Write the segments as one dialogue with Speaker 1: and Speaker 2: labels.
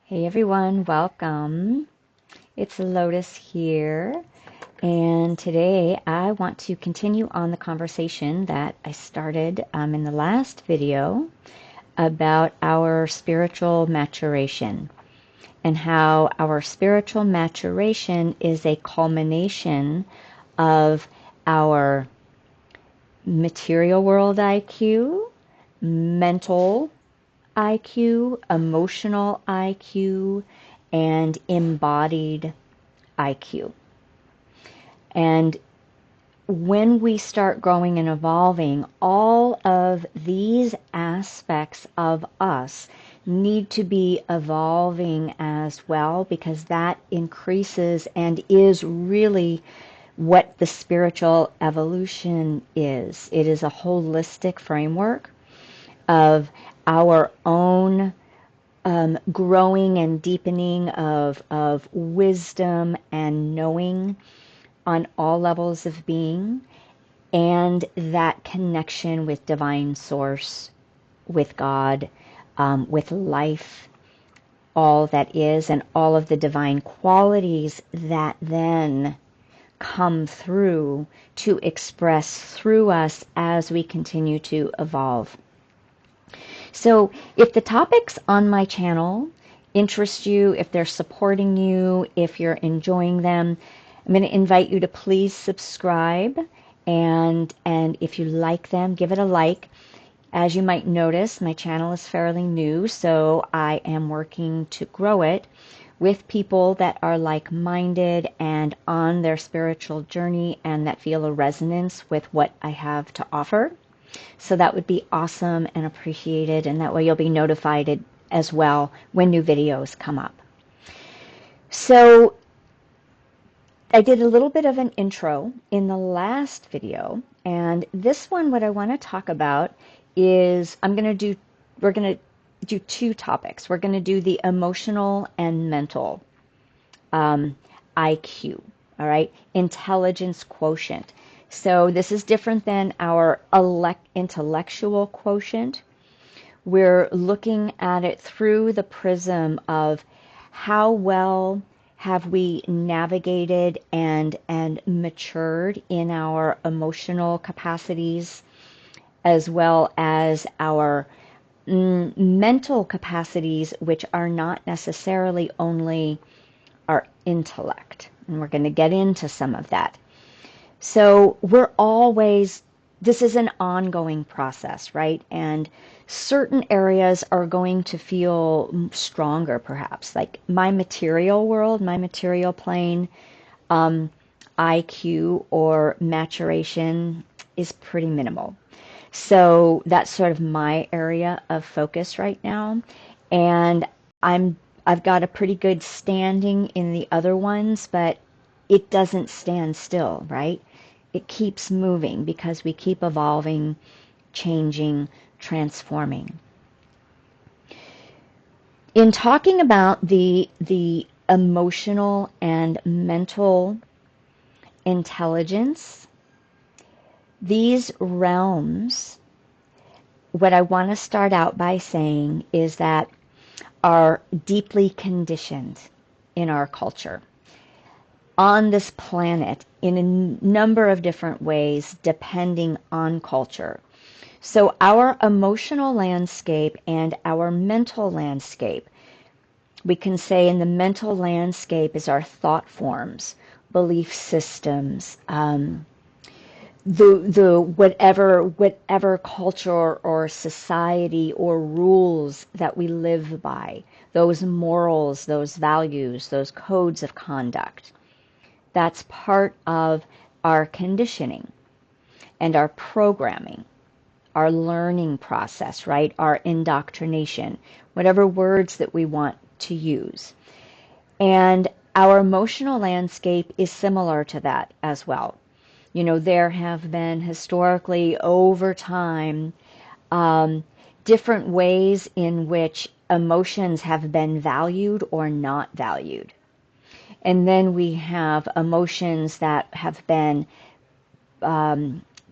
Speaker 1: Hey everyone, welcome. It's Lotus here, and today I want to continue on the conversation that I started in the last video about our spiritual maturation and how our spiritual maturation is a culmination of our material world IQ, mental IQ, emotional IQ, and embodied IQ. And when we start growing and evolving, all of these aspects of us need to be evolving as well, because that increases and is really what the spiritual evolution is. It is a holistic framework of our own growing and deepening of wisdom and knowing on all levels of being, and that connection with divine source, with God, with life, all that is, and all of the divine qualities that then come through to express through us as we continue to evolve. So if the topics on my channel interest you, if they're supporting you, if you're enjoying them, I'm going to invite you to please subscribe, and if you like them, give it a like. As you might notice, my channel is fairly new, so I am working to grow it with people that are like-minded and on their spiritual journey and that feel a resonance with what I have to offer. So that would be awesome and appreciated, and that way you'll be notified as well when new videos come up. So I did a little bit of an intro in the last video, and this one, what I want to talk about is we're going to do two topics. We're going to do the emotional and mental IQ, all right, intelligence quotient. So this is different than our intellectual quotient. We're looking at it through the prism of how well have we navigated and matured in our emotional capacities, as well as our mental capacities, which are not necessarily only our intellect. And we're going to get into some of that. So this is an ongoing process, right? And certain areas are going to feel stronger, perhaps. Like my material world, my material plane, IQ or maturation is pretty minimal. So that's sort of my area of focus right now. And I've got a pretty good standing in the other ones, but it doesn't stand still, right? It keeps moving because we keep evolving, changing, transforming. In talking about the emotional and mental intelligence, these realms, what I want to start out by saying is that are deeply conditioned in our culture, on this planet, in a number of different ways depending on culture. So our emotional landscape and our mental landscape, we can say in the mental landscape is our thought forms, belief systems, whatever culture or society or rules that we live by, those morals, those values, those codes of conduct. That's part of our conditioning and our programming, our learning process, right? Our indoctrination, whatever words that we want to use. And our emotional landscape is similar to that as well. You know, there have been historically over time different ways in which emotions have been valued or not valued. And then we have emotions that have been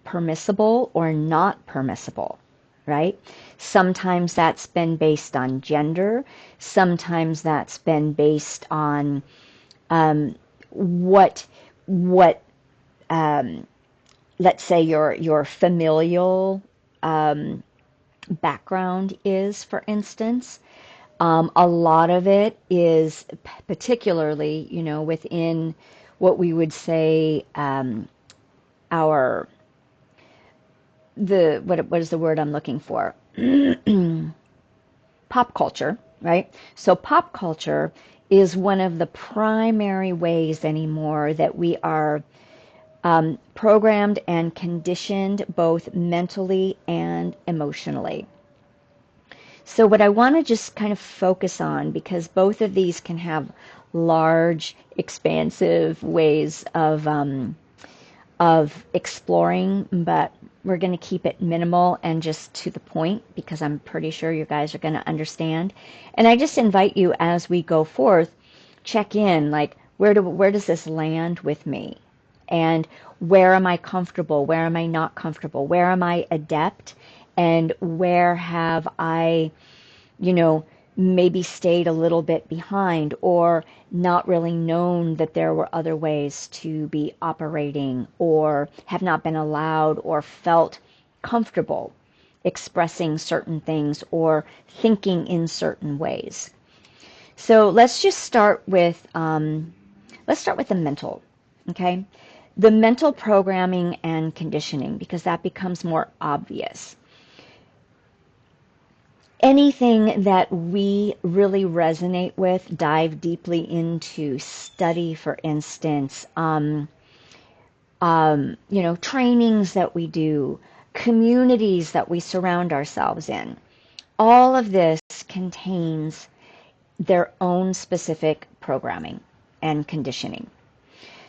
Speaker 1: permissible or not permissible. right? Sometimes that's been based on gender. Sometimes that's been based on what let's say your familial background is, for instance. A lot of it is particularly, within what we would say our what is the word I'm looking for? Pop culture, right? So pop culture is one of the primary ways anymore that we are programmed and conditioned both mentally and emotionally. So what I want to just kind of focus on, because both of these can have large, expansive ways of exploring, but we're going to keep it minimal and just to the point, because I'm pretty sure you guys are going to understand. And I just invite you, as we go forth, check in, like, where does this land with me? And where am I comfortable? Where am I not comfortable? Where am I adept? And where have I, maybe stayed a little bit behind, or not really known that there were other ways to be operating, or have not been allowed or felt comfortable expressing certain things or thinking in certain ways. So let's just start with the mental, okay? The mental programming and conditioning, because that becomes more obvious. Anything that we really resonate with, dive deeply into, study, for instance, trainings that we do, communities that we surround ourselves in, all of this contains their own specific programming and conditioning.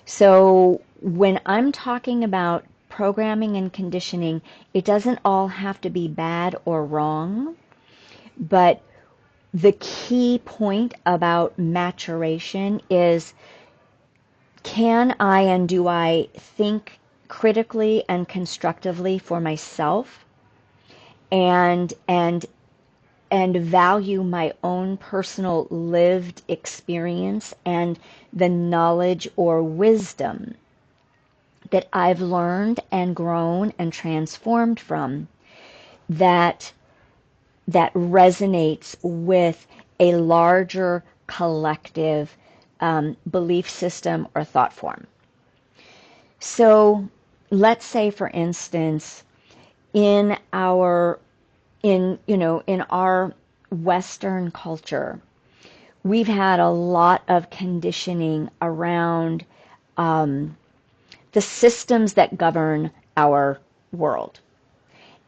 Speaker 1: So when I'm talking about programming and conditioning, it doesn't all have to be bad or wrong, but the key point about maturation is, can I and do I think critically and constructively for myself, and value my own personal lived experience and the knowledge or wisdom that I've learned and grown and transformed from, that resonates with a larger collective belief system or thought form. So let's say, for instance, in our Western culture, we've had a lot of conditioning around the systems that govern our world.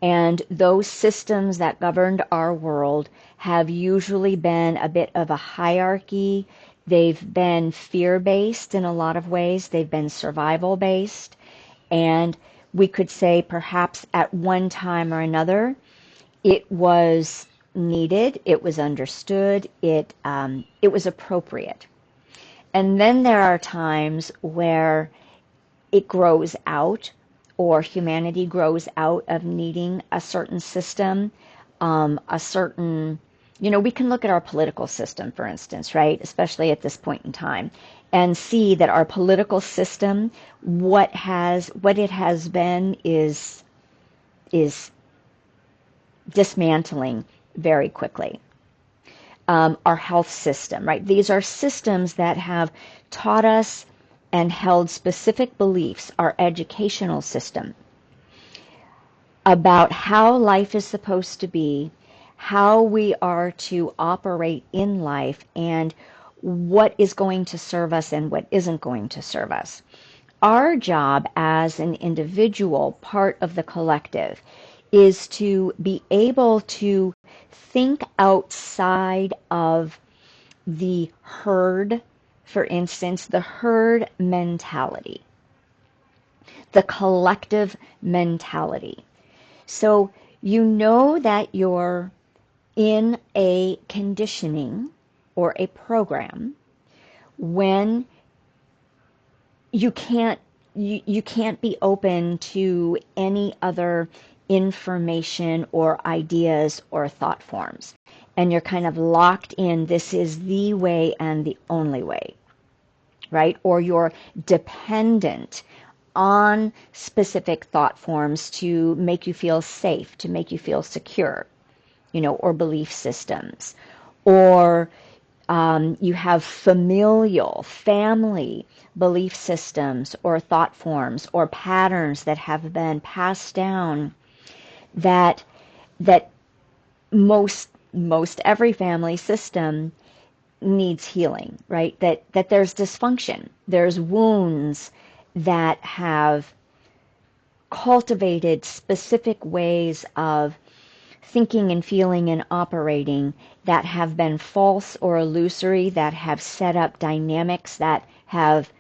Speaker 1: And those systems that governed our world have usually been a bit of a hierarchy. They've been fear-based in a lot of ways. They've been survival-based. And we could say perhaps at one time or another, it was needed, it was understood, it was appropriate. And then there are times where it grows out, or humanity grows out of needing a certain system, a certain, we can look at our political system, for instance, right? Especially at this point in time, and see that our political system, what it has been is dismantling very quickly. Our health system, right? These are systems that have taught us and held specific beliefs, our educational system, about how life is supposed to be, how we are to operate in life, and what is going to serve us and what isn't going to serve us. Our job as an individual, part of the collective, is to be able to think outside of the herd, for instance, the herd mentality, the collective mentality. So you know that you're in a conditioning or a program when you can't be open to any other information or ideas or thought forms. And you're kind of locked in, this is the way and the only way, right? Or you're dependent on specific thought forms to make you feel safe, to make you feel secure, or belief systems. Or you have familial, family belief systems or thought forms or patterns that have been passed down that most every family system needs healing, right? That there's dysfunction, there's wounds that have cultivated specific ways of thinking and feeling and operating that have been false or illusory, that have set up dynamics that have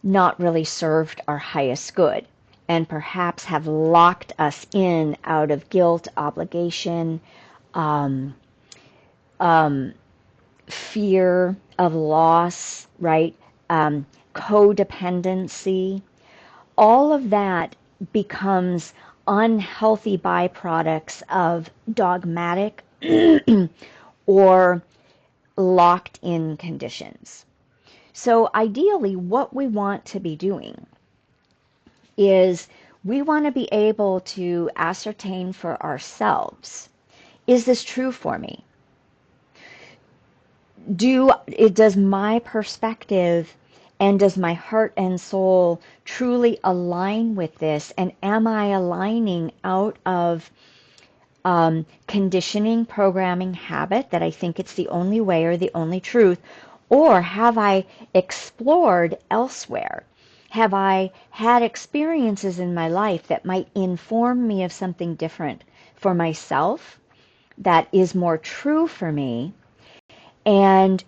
Speaker 1: not really served our highest good, and perhaps have locked us in out of guilt, obligation, um, fear of loss, right? Codependency. All of that becomes unhealthy byproducts of dogmatic or locked in conditions. So ideally, what we want to be doing is we want to be able to ascertain for ourselves, is this true for me? Does my perspective and does my heart and soul truly align with this? And am I aligning out of conditioning, programming, habit, that I think it's the only way or the only truth? Or have I explored elsewhere? Have I had experiences in my life that might inform me of something different for myself that is more true for me? And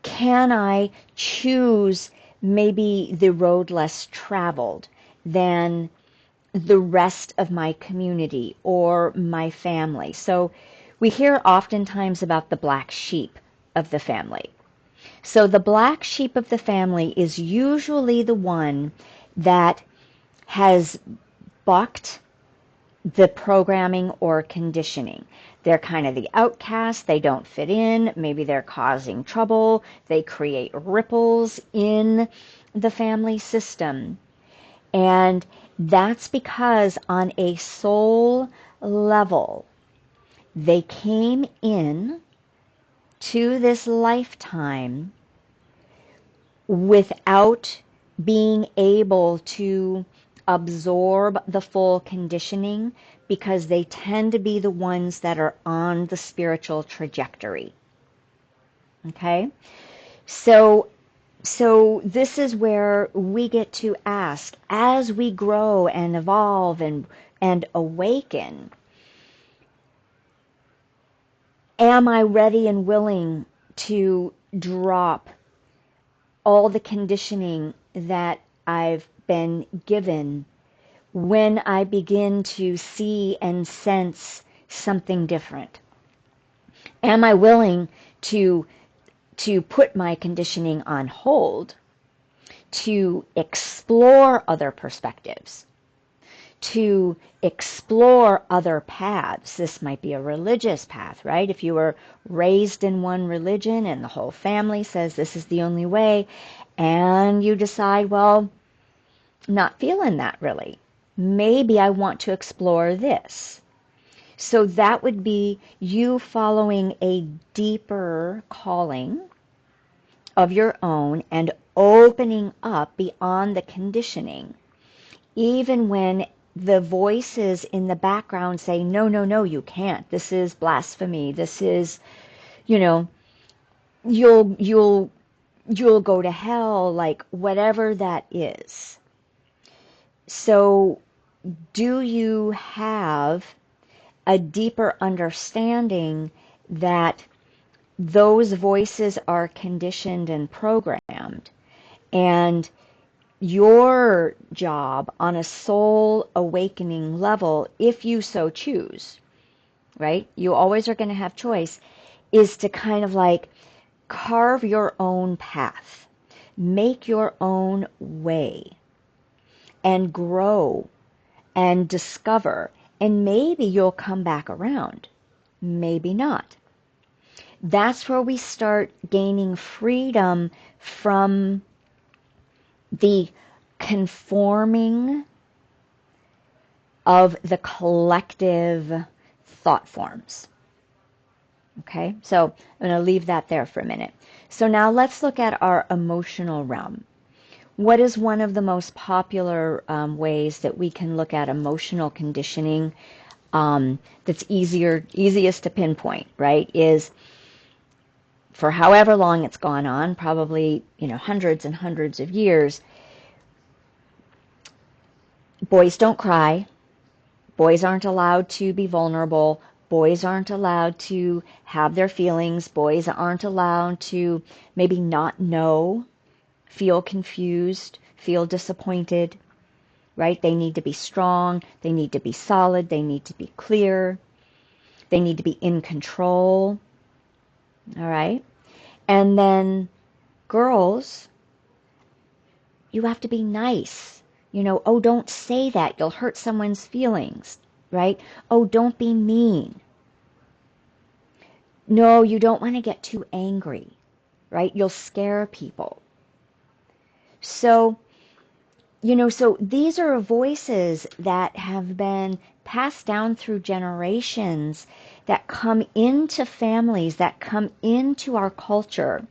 Speaker 1: can I choose maybe the road less traveled than the rest of my community or my family? So we hear oftentimes about the black sheep of the family. So the black sheep of the family is usually the one that has bucked the programming or conditioning. They're kind of the outcast, they don't fit in, maybe they're causing trouble, they create ripples in the family system. And that's because on a soul level, they came in to this lifetime without being able to absorb the full conditioning, because they tend to be the ones that are on the spiritual trajectory. Okay? So this is where we get to ask, as we grow and evolve and awaken, am I ready and willing to drop all the conditioning that I've been given when I begin to see and sense something different? Am I willing to put my conditioning on hold, to explore other perspectives, to explore other paths? This might be a religious path, right? If you were raised in one religion and the whole family says this is the only way, and you decide, well, I'm not feeling that really. Maybe I want to explore this. So that would be you following a deeper calling of your own and opening up beyond the conditioning, even when the voices in the background say, no, no, no, you can't. This is blasphemy. This is, you'll go to hell, like whatever that is. So do you have a deeper understanding that those voices are conditioned and programmed, and your job on a soul awakening level, if you so choose, right? You always are going to have choice, is to kind of like carve your own path, make your own way, and grow and discover And maybe you'll come back around, maybe not. That's where we start gaining freedom from the conforming of the collective thought forms. Okay, so I'm going to leave that there for a minute. So now let's look at our emotional realm. What is one of the most popular ways that we can look at emotional conditioning that's easiest to pinpoint, right? Is for however long it's gone on, probably, hundreds and hundreds of years, boys don't cry. Boys aren't allowed to be vulnerable. Boys aren't allowed to have their feelings. Boys aren't allowed to maybe not know, feel confused, feel disappointed, right? They need to be strong. They need to be solid. They need to be clear. They need to be in control. All right? And then girls, you have to be nice. Oh, don't say that. You'll hurt someone's feelings, right? Oh, don't be mean. No, you don't want to get too angry, right? You'll scare people. So, so these are voices that have been passed down through generations that come into families, that come into our culture.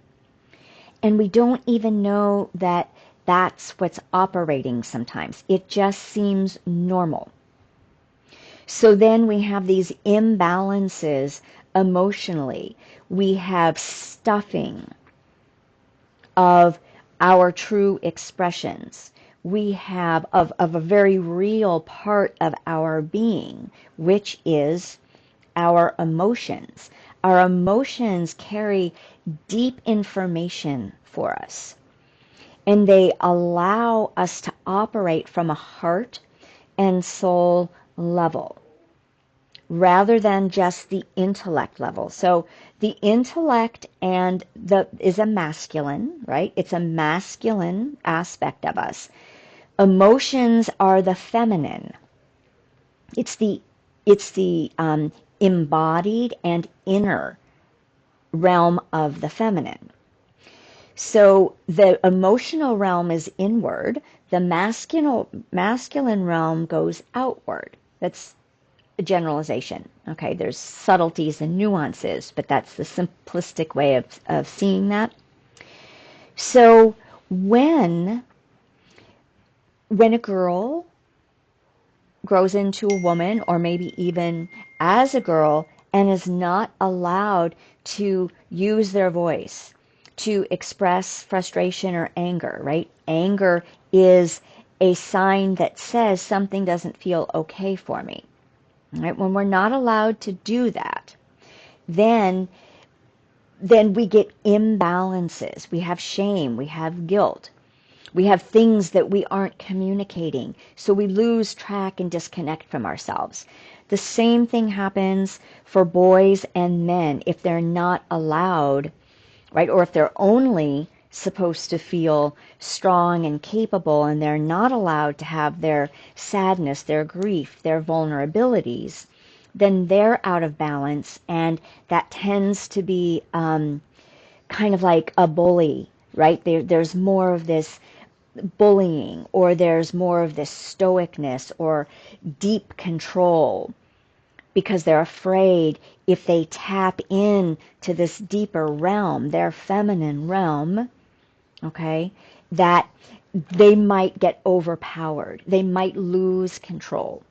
Speaker 1: And we don't even know that that's what's operating sometimes. It just seems normal. So then we have these imbalances emotionally. We have stuffing of our true expressions. We have of a very real part of our being, which is our emotions. Our emotions carry deep information for us, and they allow us to operate from a heart and soul level rather than just the intellect level. So the intellect is a masculine, right? It's a masculine aspect of us. Emotions are the feminine. It's the embodied and inner realm of the feminine. So the emotional realm is inward. The masculine realm goes outward. That's a generalization. Okay, there's subtleties and nuances, but that's the simplistic way of seeing that. So when a girl grows into a woman, or maybe even as a girl, and is not allowed to use their voice to express frustration or anger, right? Anger is a sign that says something doesn't feel okay for me. Right? When we're not allowed to do that, then we get imbalances. We have shame, we have guilt. We have things that we aren't communicating, so we lose track and disconnect from ourselves. The same thing happens for boys and men if they're not allowed, right? Or if they're only supposed to feel strong and capable, and they're not allowed to have their sadness, their grief, their vulnerabilities, then they're out of balance, and that tends to be kind of like a bully, right? There's more of this bullying, or there's more of this stoicness or deep control, because they're afraid if they tap in to this deeper realm, their feminine realm, okay, that they might get overpowered. They might lose control.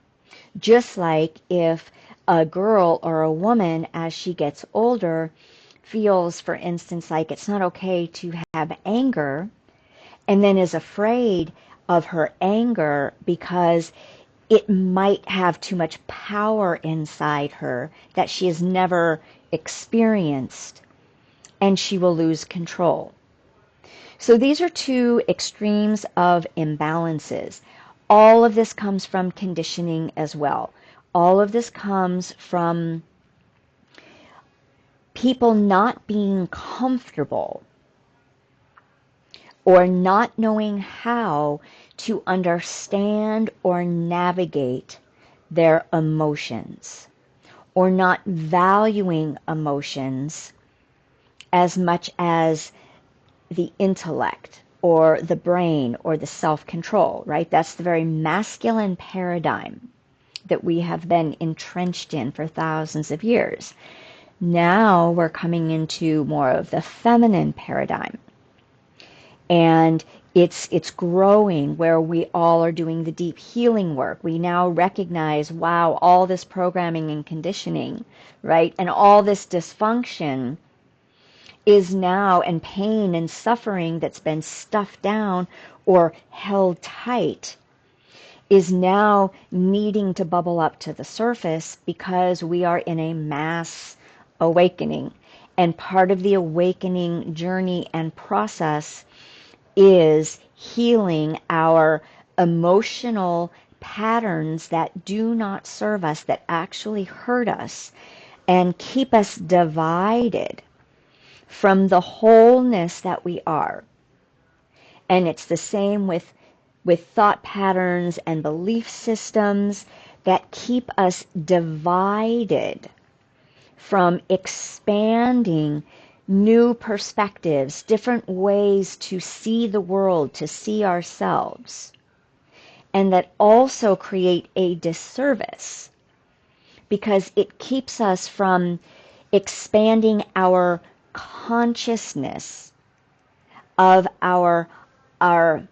Speaker 1: Just like if a girl or a woman, as she gets older, feels, for instance, like it's not okay to have anger, and then is afraid of her anger because it might have too much power inside her that she has never experienced, and she will lose control. So these are two extremes of imbalances. All of this comes from conditioning as well. All of this comes from people not being comfortable or not knowing how to understand or navigate their emotions, or not valuing emotions as much as the intellect or the brain or the self-control, right? That's the very masculine paradigm that we have been entrenched in for thousands of years. Now we're coming into more of the feminine paradigm. And it's growing, where we all are doing the deep healing work. We now recognize, wow, all this programming and conditioning, right? And all this dysfunction is now, and pain and suffering that's been stuffed down or held tight, is now needing to bubble up to the surface, because we are in a mass awakening. And part of the awakening journey and process is healing our emotional patterns that do not serve us, that actually hurt us and keep us divided from the wholeness that we are. And it's the same with thought patterns and belief systems that keep us divided from expanding new perspectives, different ways to see the world, to see ourselves, and that also create a disservice, because it keeps us from expanding our consciousness of our our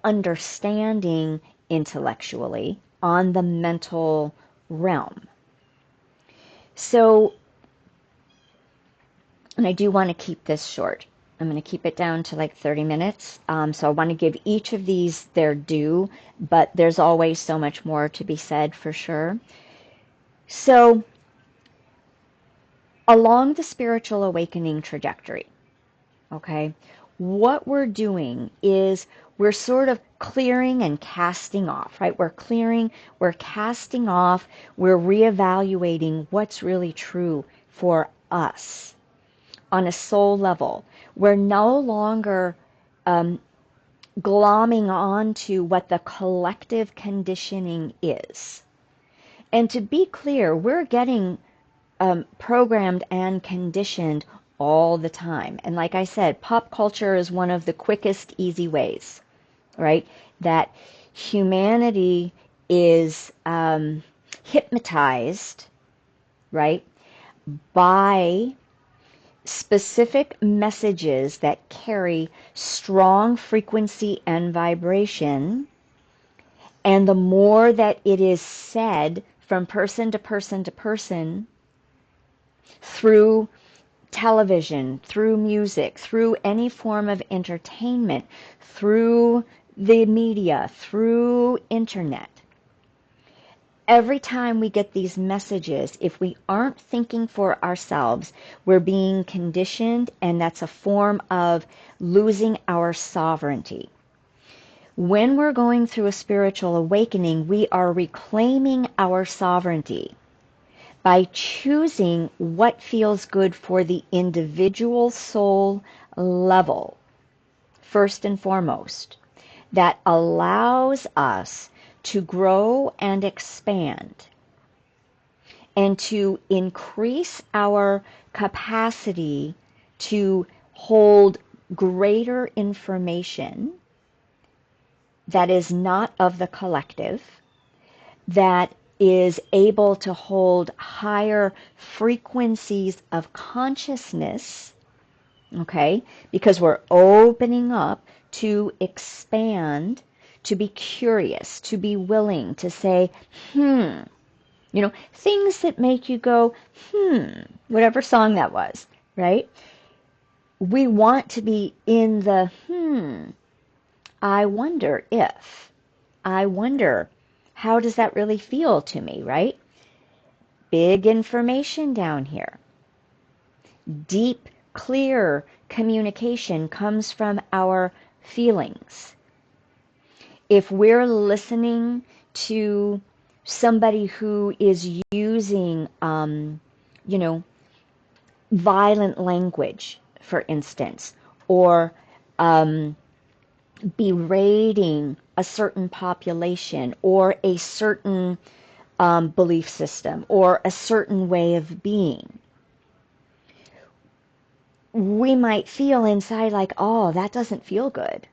Speaker 1: understanding intellectually on the mental realm. So, and I do want to keep this short. I'm going to keep it down to like 30 minutes. So I want to give each of these their due, but there's always so much more to be said for sure. So, along the spiritual awakening trajectory, okay, what we're doing is we're sort of clearing and casting off, right? We're clearing, we're casting off, we're reevaluating what's really true for us on a soul level. We're no longer glomming on to what the collective conditioning is. And to be clear, we're getting programmed and conditioned all the time. And like I said, pop culture is one of the quickest, easy ways, right? That humanity is hypnotized, right, by specific messages that carry strong frequency and vibration. And the more that it is said from person to person to person, through television, through music, through any form of entertainment, through the media, through internet, every time we get these messages, if we aren't thinking for ourselves, we're being conditioned, and that's a form of losing our sovereignty. When we're going through a spiritual awakening, we are reclaiming our sovereignty by choosing what feels good for the individual soul level, first and foremost. That allows us to grow and expand, and to increase our capacity to hold greater information that is not of the collective, that is able to hold higher frequencies of consciousness, okay? Because we're opening up to expand, to be curious, to be willing to say, things that make you go, whatever song that was, right? We want to be in the, I wonder if, I wonder, how does that really feel to me, right? Big information down here. Deep, clear communication comes from our feelings. If we're listening to somebody who is using, violent language, for instance, or berating a certain population or a certain belief system or a certain way of being, we might feel inside like, oh, that doesn't feel good.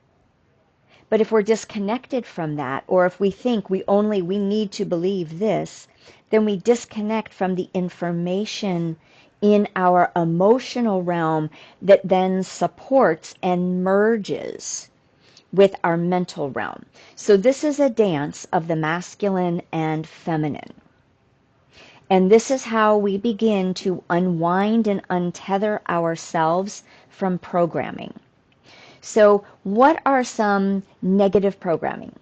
Speaker 1: But if we're disconnected from that, or if we think we need to believe this, then we disconnect from the information in our emotional realm that then supports and merges with our mental realm. So this is a dance of the masculine and feminine. And this is how we begin to unwind and untether ourselves from programming. So what are some negative programming?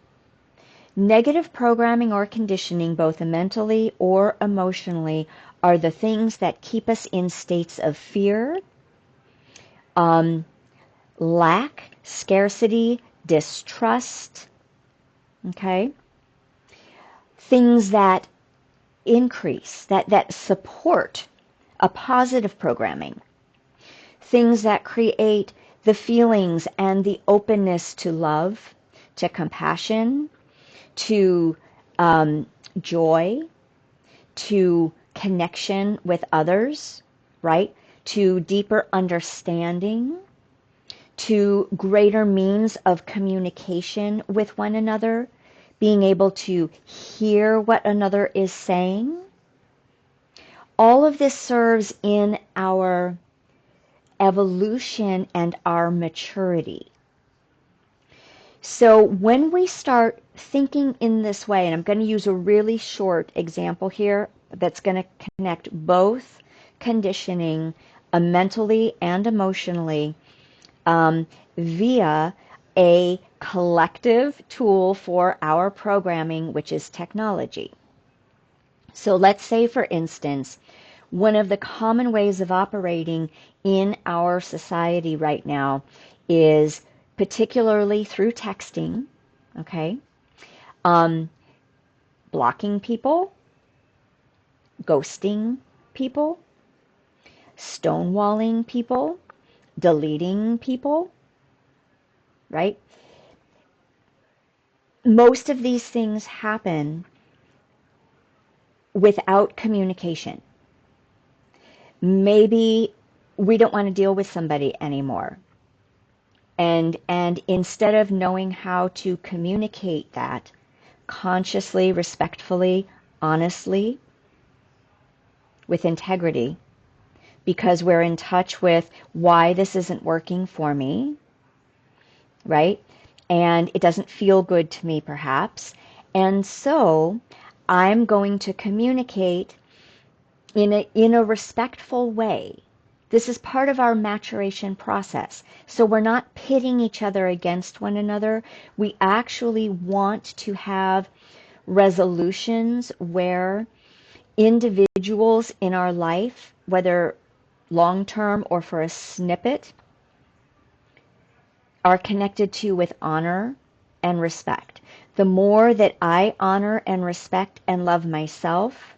Speaker 1: Negative programming or conditioning, both mentally or emotionally, are the things that keep us in states of fear, lack, scarcity, distrust, okay? Things that increase, that support a positive programming. Things that create the feelings and the openness to love, to compassion, to joy, to connection with others, right? To deeper understanding, to greater means of communication with one another, being able to hear what another is saying. All of this serves in our evolution and our maturity. So when we start thinking in this way, and I'm going to use a really short example here that's going to connect both conditioning mentally and emotionally via a collective tool for our programming, which is technology. So let's say, for instance, one of the common ways of operating in our society right now is particularly through texting, okay? Blocking people, ghosting people, stonewalling people, deleting people, right? Most of these things happen without communication. Maybe we don't want to deal with somebody anymore. And instead of knowing how to communicate that consciously, respectfully, honestly, with integrity, because we're in touch with why this isn't working for me, right? And it doesn't feel good to me, perhaps. And so I'm going to communicate in a respectful way. This is part of our maturation process. So we're not pitting each other against one another. We actually want to have resolutions where individuals in our life, whether long-term or for a snippet, are connected to with honor and respect. The more that I honor and respect and love myself,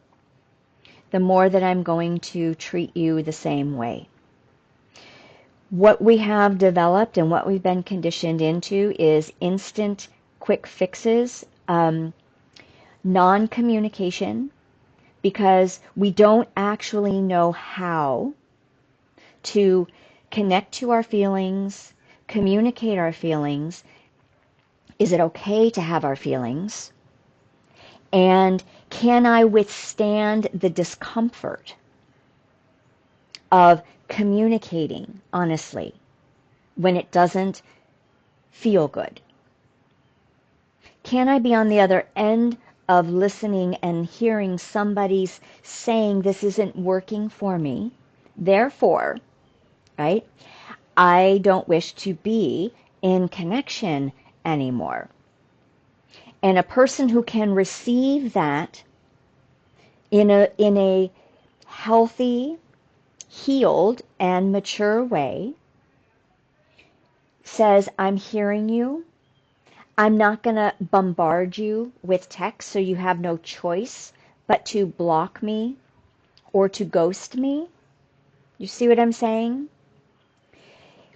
Speaker 1: the more that I'm going to treat you the same way. What we have developed and what we've been conditioned into is instant, quick fixes, non-communication, because we don't actually know how to connect to our feelings, communicate our feelings. Is it okay to have our feelings? And can I withstand the discomfort of communicating honestly when it doesn't feel good? Can I be on the other end of listening and hearing somebody's saying this isn't working for me, therefore, right, I don't wish to be in connection anymore? And a person who can receive that in a healthy, healed, and mature way says, I'm hearing you. I'm not going to bombard you with text, so you have no choice but to block me or to ghost me. You see what I'm saying?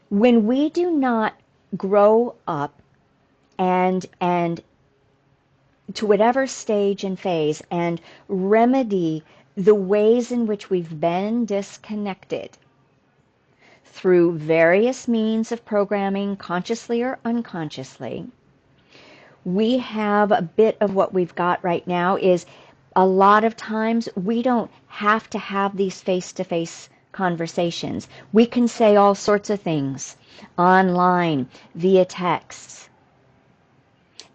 Speaker 1: When we do not grow up and to whatever stage and phase, and remedy the ways in which we've been disconnected through various means of programming, consciously or unconsciously. We have a bit of what we've got right now is a lot of times we don't have to have these face-to-face conversations. We can say all sorts of things online, via text,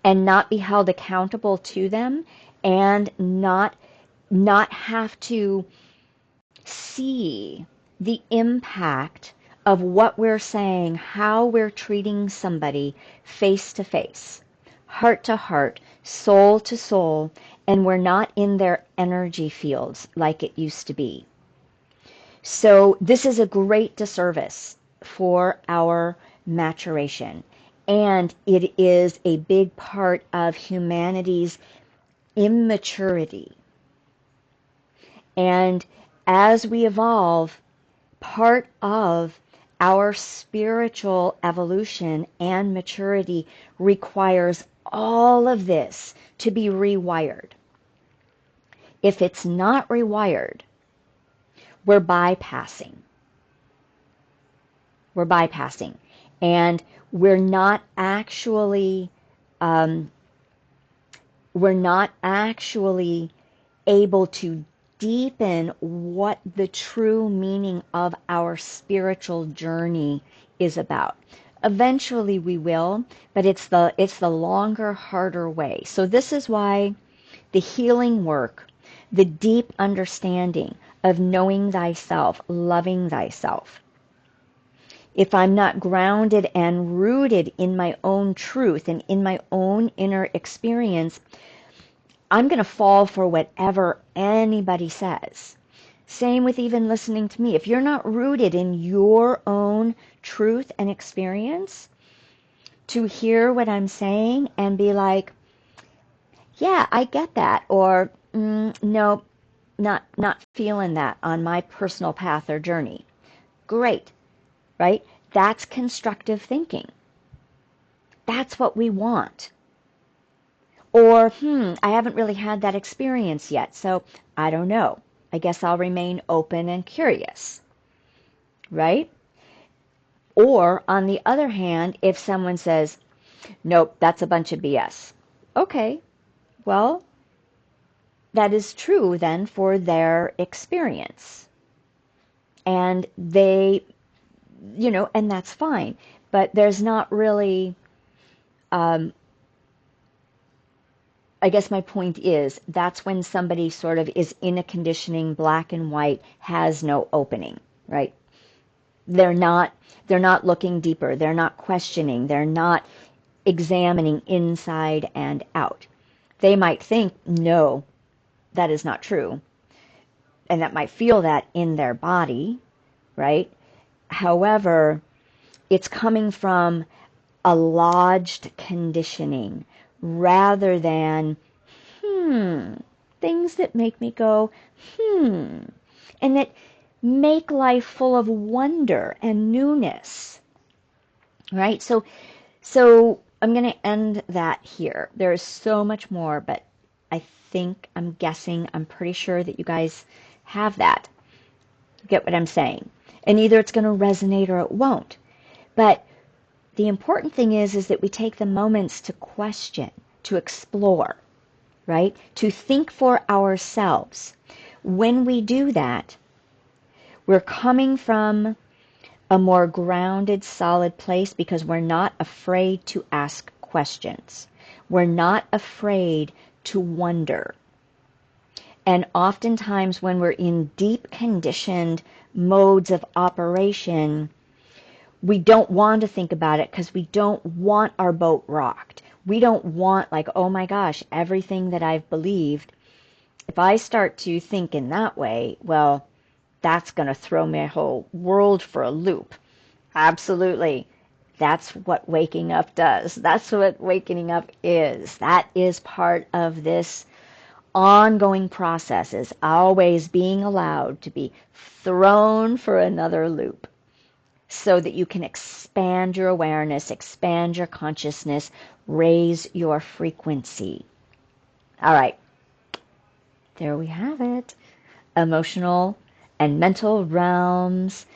Speaker 1: and not be held accountable to them, and not have to see the impact of what we're saying, how we're treating somebody face to face, heart to heart, soul to soul, and we're not in their energy fields like it used to be. So this is a great disservice for our maturation, and it is a big part of humanity's immaturity. And as we evolve, part of our spiritual evolution and maturity requires all of this to be rewired. If it's not rewired, we're bypassing. We're bypassing. And we're not actually able to deepen what the true meaning of our spiritual journey is about. Eventually we will, but it's the longer, harder way. So this is why the healing work, the deep understanding of knowing thyself, loving thyself. If I'm not grounded and rooted in my own truth and in my own inner experience, I'm going to fall for whatever anybody says. Same with even listening to me. If you're not rooted in your own truth and experience, to hear what I'm saying and be like, yeah, I get that, or no, not feeling that on my personal path or journey. Great, right? That's constructive thinking. That's what we want. Or, I haven't really had that experience yet, so I don't know. I guess I'll remain open and curious, right? Or, on the other hand, if someone says, nope, that's a bunch of BS. Okay, well, that is true then for their experience. And they, and that's fine. But there's not really, I guess my point is, that's when somebody sort of is in a conditioning, black and white, has no opening, right? They're not looking deeper. They're not questioning. They're not examining inside and out. They might think, no, that is not true. And that might feel that in their body, right? However, it's coming from a lodged conditioning rather than, things that make me go, and that make life full of wonder and newness, right? So I'm going to end that here. There is so much more, but I'm pretty sure that you guys have that. Get what I'm saying? And either it's going to resonate or it won't. But the important thing is that we take the moments to question, to explore, right? To think for ourselves. When we do that, we're coming from a more grounded, solid place because we're not afraid to ask questions. We're not afraid to wonder. And oftentimes when we're in deep conditioned modes of operation, we don't want to think about it because we don't want our boat rocked. We don't want, like, oh my gosh, everything that I've believed, if I start to think in that way, well, that's going to throw my whole world for a loop. Absolutely. That's what waking up does. That's what waking up is. That is part of this ongoing process, is always being allowed to be thrown for another loop so that you can experience expand your awareness, expand your consciousness, raise your frequency. All right, there we have it. Emotional and mental realms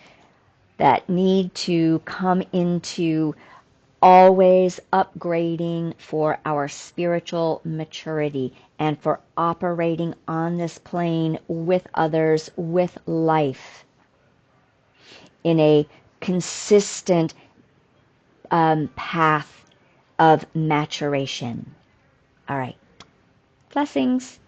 Speaker 1: that need to come into always upgrading for our spiritual maturity and for operating on this plane with others, with life, in a consistent path of maturation. All right. Blessings.